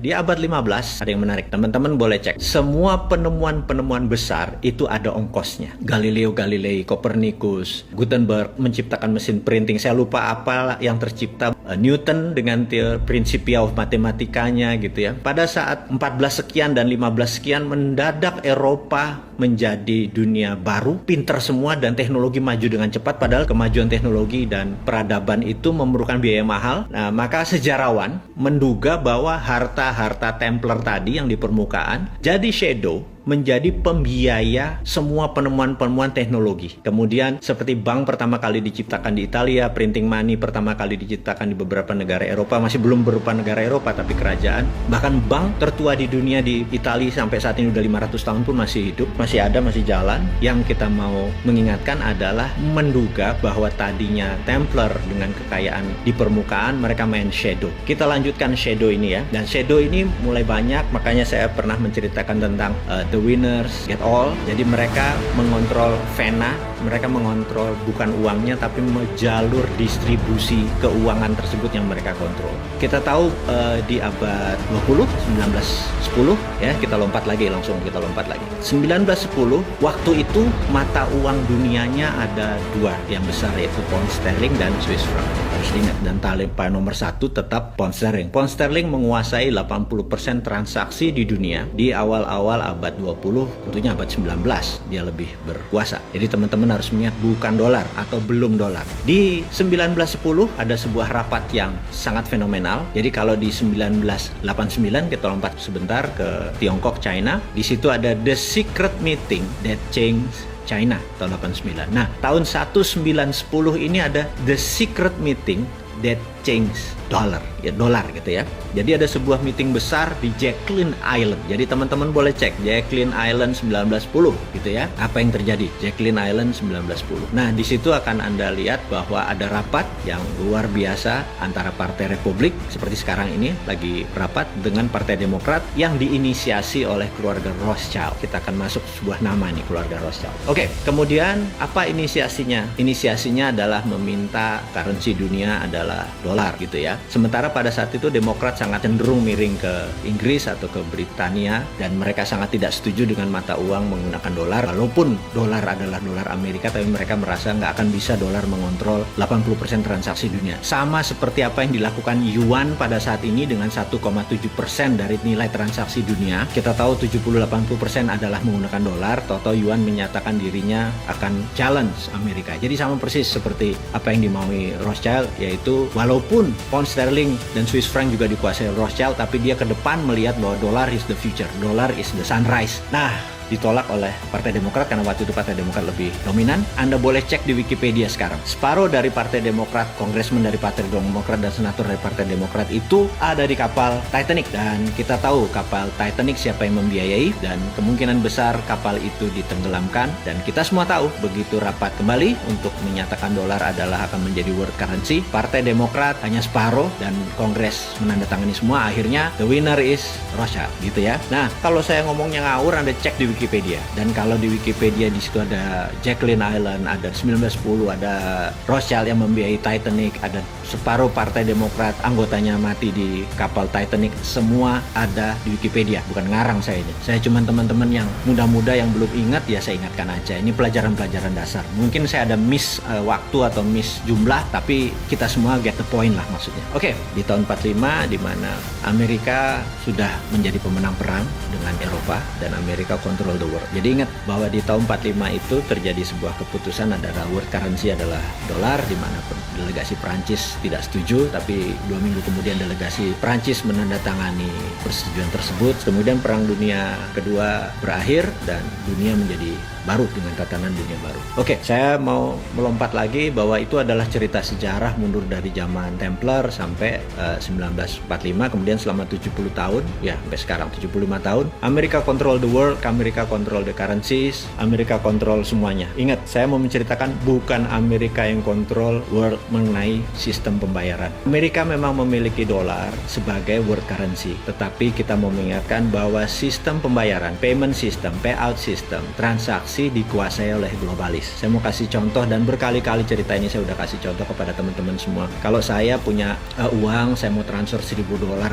di abad 15 ada yang menarik. Teman-teman boleh cek. Semua penemuan-penemuan besar itu ada ongkosnya. Galileo Galilei, Copernicus, Gutenberg menciptakan mesin printing. Saya lupa apa yang tercipta. Newton dengan Principia of Mathematicanya gitu ya. Pada saat 14 sekian dan 15 sekian mendadak Eropa menjadi dunia baru, pinter semua dan teknologi maju dengan cepat, padahal kemajuan teknologi dan peradaban itu memerlukan biaya mahal. Nah, maka sejarawan menduga bahwa harta-harta Templar tadi yang di permukaan jadi shadow, menjadi pembiaya semua penemuan-penemuan teknologi. Kemudian seperti bank pertama kali diciptakan di Italia, printing money pertama kali diciptakan di beberapa negara Eropa, masih belum berupa negara Eropa tapi kerajaan. Bahkan bank tertua di dunia di Italia sampai saat ini udah 500 tahun pun masih hidup, masih ada, masih jalan. Yang kita mau mengingatkan adalah menduga bahwa tadinya Templar dengan kekayaan di permukaan mereka main shadow. Kita lanjutkan shadow ini ya. Dan shadow ini mulai banyak, makanya saya pernah menceritakan tentang the winners get all. Jadi mereka mengontrol vena, mereka mengontrol bukan uangnya tapi jalur distribusi keuangan tersebut yang mereka kontrol. Kita tahu di abad 20, 1910 ya, kita lompat lagi 1910, waktu itu mata uang dunianya ada dua yang besar, yaitu pound sterling dan Swiss franc. Harus diingat, dan nomor satu tetap pound sterling. Pound sterling menguasai 80% transaksi di dunia di awal-awal abad 20, tentunya abad 19 dia lebih berkuasa. Jadi teman-teman harus mengingat bukan dolar atau belum dolar. Di 1910 ada sebuah rapat yang sangat fenomenal. Jadi kalau di 1989 kita lompat sebentar ke Tiongkok, China, di situ ada The Secret Meeting That Changed China tahun 89. Nah, tahun 1910 ini ada The Secret Meeting That Changed Dollar, ya dolar gitu ya. Jadi ada sebuah meeting besar di Jacqueline Island. Jadi teman-teman boleh cek Jacqueline Island 1910 gitu ya. Apa yang terjadi? Jacqueline Island 1910. Nah, di situ akan Anda lihat bahwa ada rapat yang luar biasa antara Partai Republik seperti sekarang ini lagi rapat dengan Partai Demokrat yang diinisiasi oleh keluarga Rothschild. Kita akan masuk sebuah nama nih, keluarga Rothschild. Oke, kemudian apa inisiasinya? Inisiasinya adalah meminta currency dunia adalah dolar gitu ya. Sementara pada saat itu Demokrat sangat cenderung miring ke Inggris atau ke Britania, dan mereka sangat tidak setuju dengan mata uang menggunakan dolar. Walaupun dolar adalah dolar Amerika, tapi mereka merasa nggak akan bisa dolar mengontrol 80% transaksi dunia. Sama seperti apa yang dilakukan yuan pada saat ini dengan 1,7% dari nilai transaksi dunia. Kita tahu 70-80% adalah menggunakan dolar. Toto yuan menyatakan dirinya akan challenge Amerika. Jadi sama persis seperti apa yang dimaui Rothschild, yaitu walaupun pound sterling dan Swiss franc juga dikuasai Rothschild, tapi dia ke depan melihat bahwa dolar is the future, dolar is the sunrise. Nah, ditolak oleh Partai Demokrat karena waktu itu Partai Demokrat lebih dominan. Anda boleh cek di Wikipedia sekarang. Separuh dari Partai Demokrat, kongresmen dari Partai Demokrat dan senator dari Partai Demokrat itu ada di kapal Titanic, dan kita tahu kapal Titanic siapa yang membiayai, dan kemungkinan besar kapal itu ditenggelamkan. Dan kita semua tahu begitu rapat kembali untuk menyatakan dolar adalah akan menjadi world currency, Partai Demokrat hanya separuh dan kongres menandatangani semua. Akhirnya the winner is Rothschild gitu ya. Nah, kalau saya ngomongnya ngawur, Anda cek di Wikipedia. Dan kalau di Wikipedia di situ ada Jacqueline Island, ada 1910, ada Rothschild yang membiayai Titanic, ada separuh Partai Demokrat anggotanya mati di kapal Titanic, semua ada di Wikipedia. Bukan ngarang saya ini. Saya cuma teman-teman yang muda-muda yang belum ingat ya saya ingatkan aja. Ini pelajaran-pelajaran dasar. Mungkin saya ada miss waktu atau miss jumlah, tapi kita semua get the point lah maksudnya. Oke, di tahun 45 di mana Amerika sudah menjadi pemenang perang dengan Eropa dan Amerika kontrol the world. Jadi ingat bahwa di tahun 45 itu terjadi sebuah keputusan adalah world currency adalah dolar, di mana delegasi Prancis tidak setuju, tapi 2 minggu kemudian delegasi Prancis menandatangani persetujuan tersebut. Kemudian Perang Dunia Kedua berakhir dan dunia menjadi baru dengan tatanan dunia baru. Oke, saya mau melompat lagi bahwa itu adalah cerita sejarah mundur dari zaman Templar sampai 1945, kemudian selama 70 tahun, ya sampai sekarang 75 tahun, Amerika control the world, Amerika Amerika control the currencies, Amerika control semuanya. Ingat, saya mau menceritakan bukan Amerika yang control world mengenai sistem pembayaran. Amerika memang memiliki dolar sebagai world currency, tetapi kita mau mengingatkan bahwa sistem pembayaran, payment system, payout system, transaksi dikuasai oleh globalis. Saya mau kasih contoh, dan berkali-kali cerita ini saya udah kasih contoh kepada teman-teman semua. Kalau saya punya uang, saya mau transfer $1.000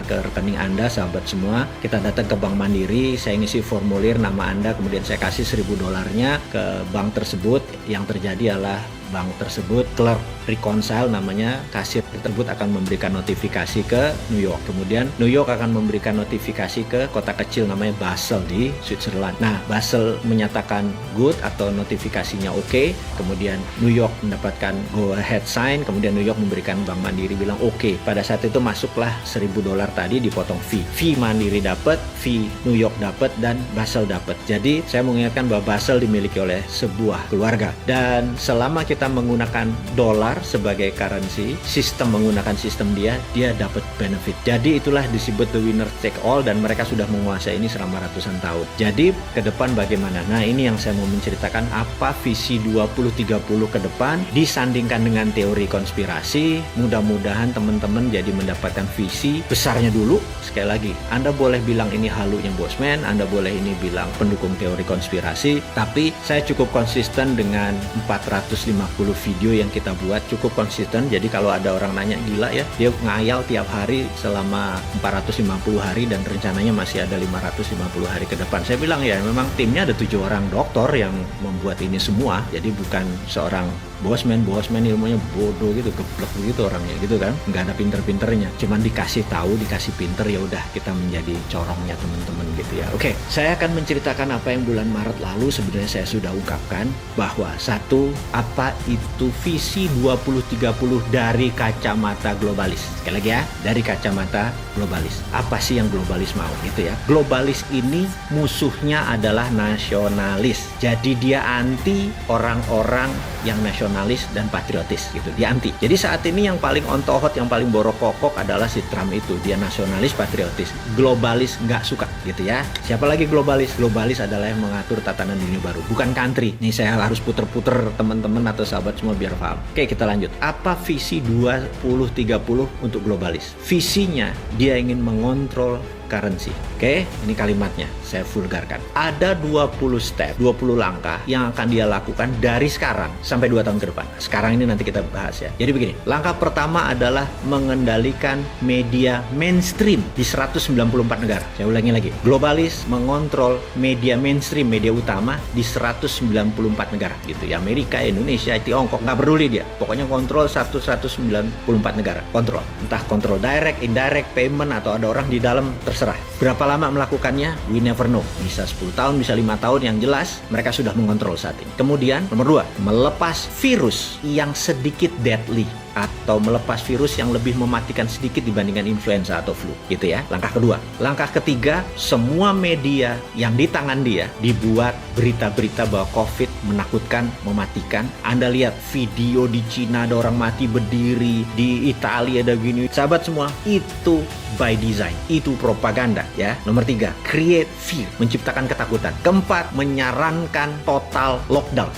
ke rekening Anda, sahabat semua, kita datang ke Bank Mandiri, saya ngisi formulir nama Anda, kemudian saya kasih $1.000-nya ke bank tersebut. Yang terjadi adalah bank tersebut, clerk reconcile namanya, kasir tersebut akan memberikan notifikasi ke New York. Kemudian New York akan memberikan notifikasi ke kota kecil namanya Basel di Switzerland. Nah, Basel menyatakan good atau notifikasinya oke. Kemudian New York mendapatkan go ahead sign. Kemudian New York memberikan Bank Mandiri bilang oke. Pada saat itu masuklah $1.000 tadi, dipotong fee. Fee Mandiri dapat, fee New York dapat, dan Basel dapat. Jadi saya mengingatkan bahwa Basel dimiliki oleh sebuah keluarga. Dan selama kita menggunakan dolar sebagai currency, sistem menggunakan sistem dia dapat benefit. Jadi itulah disebut the winner take all, dan mereka sudah menguasai ini selama ratusan tahun. Jadi ke depan bagaimana? Nah, ini yang saya mau menceritakan, apa visi 2030 ke depan disandingkan dengan teori konspirasi. Mudah-mudahan teman-teman jadi mendapatkan visi besarnya dulu. Sekali lagi, Anda boleh bilang ini halunya Bosman, Anda boleh ini bilang pendukung teori konspirasi, tapi saya cukup konsisten dengan 450 video yang kita buat, cukup konsisten. Jadi kalau ada orang nanya, gila ya, dia ngayal tiap hari selama 450 hari dan rencananya masih ada 550 hari ke depan. Saya bilang ya, memang timnya ada 7 orang doktor yang membuat ini semua. Jadi bukan seorang Bosman ilmunya bodoh gitu, geblek begitu orangnya gitu kan, nggak ada pinter-pinternya, cuman dikasih tahu, dikasih pinter, ya udah kita menjadi corongnya teman-teman gitu ya. Oke, saya akan menceritakan apa yang bulan Maret lalu sebenarnya saya sudah ungkapkan, bahwa satu, apa itu visi 2030 dari kacamata globalis. Sekali lagi ya, dari kacamata globalis. Apa sih yang globalis mau gitu ya? Globalis ini musuhnya adalah nasionalis. Jadi dia anti orang-orang yang nasionalis dan patriotis gitu, dia anti. Jadi saat ini yang paling on tohot, yang paling borok-kokok adalah si Trump itu, dia nasionalis patriotis. Globalis nggak suka gitu ya. Siapa lagi globalis? Globalis adalah yang mengatur tatanan dunia baru, bukan country. Nih saya harus puter-puter teman-teman atau sahabat semua biar paham. Oke, kita lanjut. Apa visi 2030 untuk globalis? Visinya dia ingin mengontrol currency. Oke, ini kalimatnya saya vulgarkan. Ada 20 step, 20 langkah yang akan dia lakukan dari sekarang sampai 2 tahun ke depan. Sekarang ini nanti kita bahas ya. Jadi begini, langkah pertama adalah mengendalikan media mainstream di 194 negara. Saya ulangi lagi. Globalis mengontrol media mainstream, media utama di 194 negara gitu ya. Amerika, Indonesia, Tiongkok, nggak peduli dia. Pokoknya kontrol 194 negara. Kontrol. Entah kontrol direct, indirect, payment, atau ada orang di dalam, terserah. Berapa lama melakukannya? We never know. Bisa 10 tahun, bisa 5 tahun, yang jelas mereka sudah mengontrol saat ini. Kemudian, nomor 2, melepas virus yang sedikit deadly, atau melepas virus yang lebih mematikan sedikit dibandingkan influenza atau flu gitu ya. Langkah kedua. Langkah ketiga, semua media yang di tangan dia dibuat berita-berita bahwa COVID menakutkan, mematikan. Anda lihat video di Cina ada orang mati berdiri, di Italia ada gini. Sahabat semua, itu by design, itu propaganda ya. Nomor 3, create fear, menciptakan ketakutan. Keempat, menyarankan total lockdown,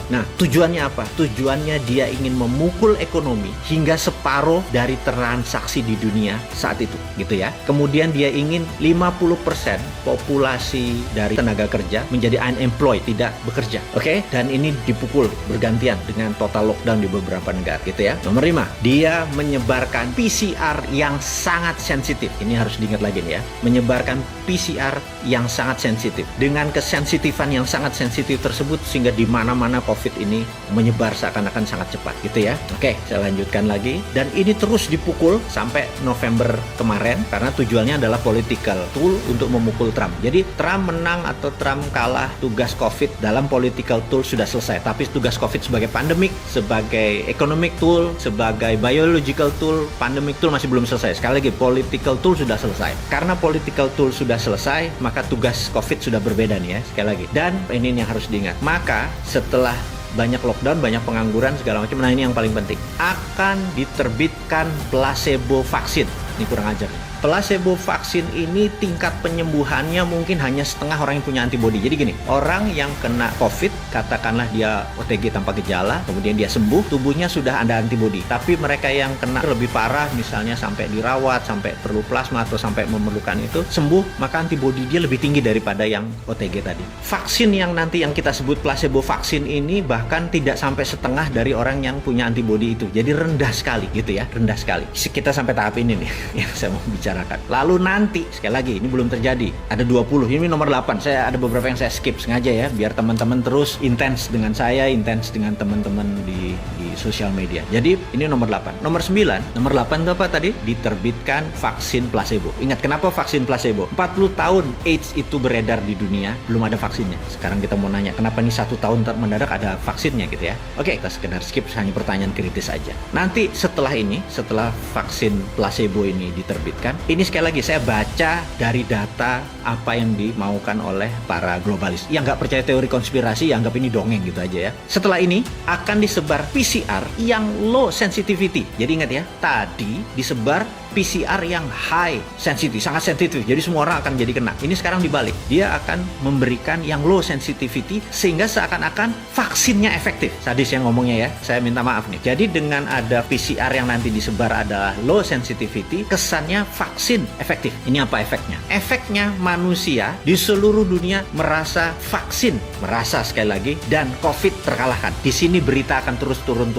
Nah, tujuannya apa? Tujuannya dia ingin memukul ekonomi hingga separuh dari transaksi di dunia saat itu gitu ya. Kemudian dia ingin 50% populasi dari tenaga kerja menjadi unemployed, tidak bekerja. Oke? Dan ini dipukul bergantian dengan total lockdown di beberapa negara gitu ya. Nomor 5, dia menyebarkan PCR yang sangat sensitif. Ini harus diingat lagi nih ya. Menyebarkan PCR yang sangat sensitif. Dengan kesensitifan yang sangat sensitif tersebut sehingga di mana-mana COVID ini menyebar seakan-akan sangat cepat gitu ya. Oke, saya lanjutkan lagi. Dan ini terus dipukul sampai November kemarin karena tujuannya adalah political tool untuk memukul Trump. Jadi Trump menang atau Trump kalah, tugas COVID dalam political tool sudah selesai. Tapi tugas COVID sebagai pandemic, sebagai economic tool, sebagai biological tool, pandemic tool masih belum selesai. Sekali lagi, political tool sudah selesai. Karena political tool sudah selesai, maka tugas COVID sudah berbeda nih ya, sekali lagi. Dan ini yang harus diingat. Maka setelah banyak lockdown, banyak pengangguran, segala macam, nah ini yang paling penting. Akan diterbitkan placebo vaksin. Ini kurang ajar. Placebo vaksin ini tingkat penyembuhannya mungkin hanya setengah orang yang punya antibodi. Jadi gini, orang yang kena COVID, katakanlah dia OTG tanpa gejala, kemudian dia sembuh, tubuhnya sudah ada antibodi. Tapi mereka yang kena lebih parah, misalnya sampai dirawat, sampai perlu plasma atau sampai memerlukan itu, sembuh, maka antibodi dia lebih tinggi daripada yang OTG tadi. Vaksin yang nanti yang kita sebut placebo vaksin ini bahkan tidak sampai setengah dari orang yang punya antibodi itu. Jadi rendah sekali gitu ya, rendah sekali. Kita sampai tahap ini nih yang saya mau bicarakan. Lalu nanti, sekali lagi, ini belum terjadi. Ada 20, ini nomor 8. Saya ada beberapa yang saya skip sengaja ya, biar teman-teman terus intens dengan saya, intens dengan teman-teman di sosial media. Jadi ini nomor 8. Nomor 9, nomor 8 itu apa tadi? Diterbitkan vaksin placebo. Ingat kenapa vaksin placebo? 40 tahun AIDS itu beredar di dunia, belum ada vaksinnya. Sekarang kita mau nanya, kenapa nih 1 tahun mendadak ada vaksinnya gitu ya? Oke, kita sekedar skip, hanya pertanyaan kritis aja. Nanti setelah ini, setelah vaksin placebo ini diterbitkan, ini sekali lagi saya baca dari data apa yang dimaukan oleh para globalis. Yang nggak percaya teori konspirasi, ya anggap ini dongeng gitu aja ya. Setelah ini akan disebar PCR yang low sensitivity. Jadi ingat ya, tadi disebar PCR yang high sensitivity, sangat sensitif. Jadi semua orang akan jadi kena. Ini sekarang dibalik. Dia akan memberikan yang low sensitivity sehingga seakan-akan vaksinnya efektif. Sadis yang ngomongnya ya. Saya minta maaf nih. Jadi dengan ada PCR yang nanti disebar adalah low sensitivity, kesannya vaksin efektif. Ini apa efeknya? Efeknya manusia di seluruh dunia merasa vaksin, merasa sekali lagi, dan COVID terkalahkan. Di sini berita akan terus turun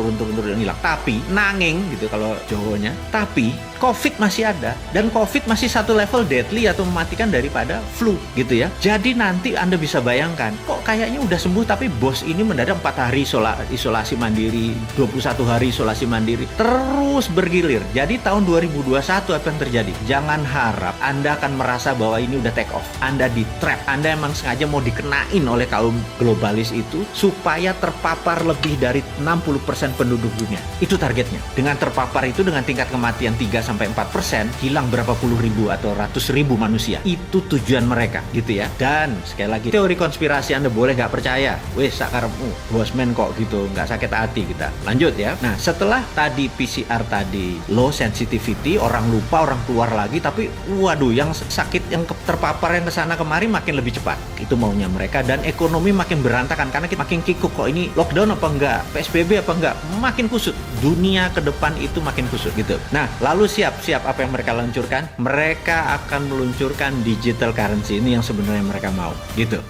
hilang. Tapi nanging gitu kalau Jawanya. Tapi COVID masih ada, dan COVID masih satu level deadly atau mematikan daripada flu gitu ya. Jadi nanti Anda bisa bayangkan, kok kayaknya udah sembuh tapi bos ini mendadak 4 hari isolasi mandiri, 21 hari isolasi mandiri, terus bergilir. Jadi tahun 2021 apa yang terjadi? Jangan harap Anda akan merasa bahwa ini udah take off. Anda di trap. Anda emang sengaja mau dikenain oleh kaum globalis itu supaya terpapar lebih dari 60% penduduk dunia. Itu targetnya. Dengan terpapar itu dengan tingkat kematian 3-4%, hilang berapa puluh ribu atau ratus ribu manusia. Itu tujuan mereka gitu ya. Dan sekali lagi, teori konspirasi Anda boleh nggak percaya. Wes sakarepmu, bosman kok gitu, nggak sakit hati kita. Lanjut ya. Nah, setelah tadi PCR tadi low sensitivity, orang lupa, orang keluar lagi, tapi waduh, yang sakit, yang terpapar yang kesana kemari makin lebih cepat. Itu maunya mereka, dan ekonomi makin berantakan karena kita makin kikuk. Kok ini lockdown apa enggak, PSBB apa enggak, makin kusut. Dunia ke depan itu makin kusut gitu. Nah, lalu siap apa yang mereka luncurkan? Mereka akan meluncurkan digital currency, ini yang sebenarnya mereka mau gitu.